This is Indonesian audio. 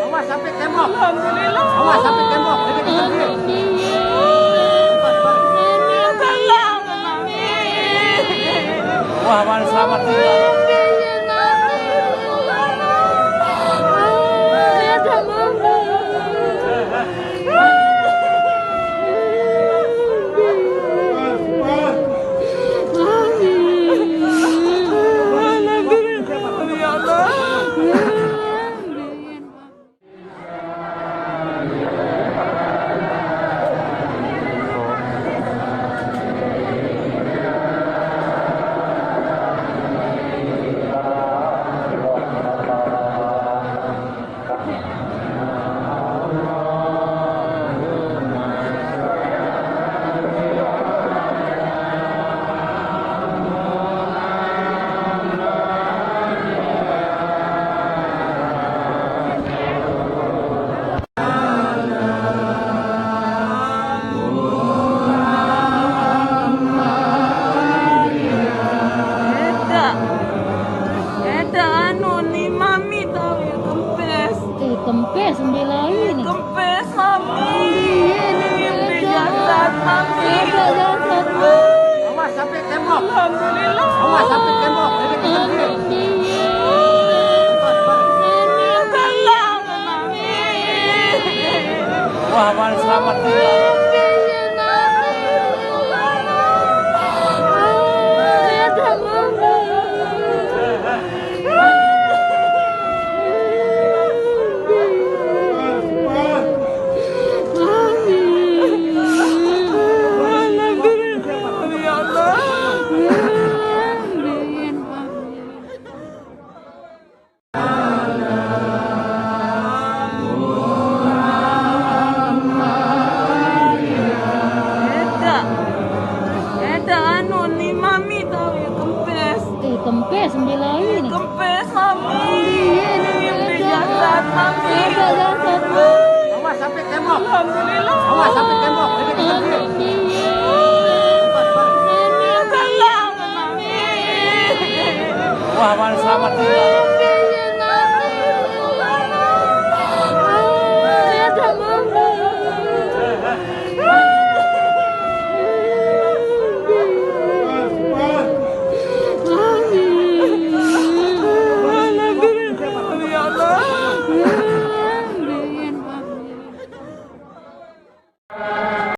Awas sampai tembok. Alhamdulillah. Awas sampai tembok. Jadi kita wah, Wan, selamat tinggal. Kempes sembilan Kempes mami. Awas sampai tembok. Alhamdulillah. Awas sampai tembok. Jadi kita wah, Wan, selamat tinggal. Kempes sembilan Kempes mami. Awas sampai tembok. Alhamdulillah. Awas sampai tembok. Jadi kita wah, Wan, selamat tinggal.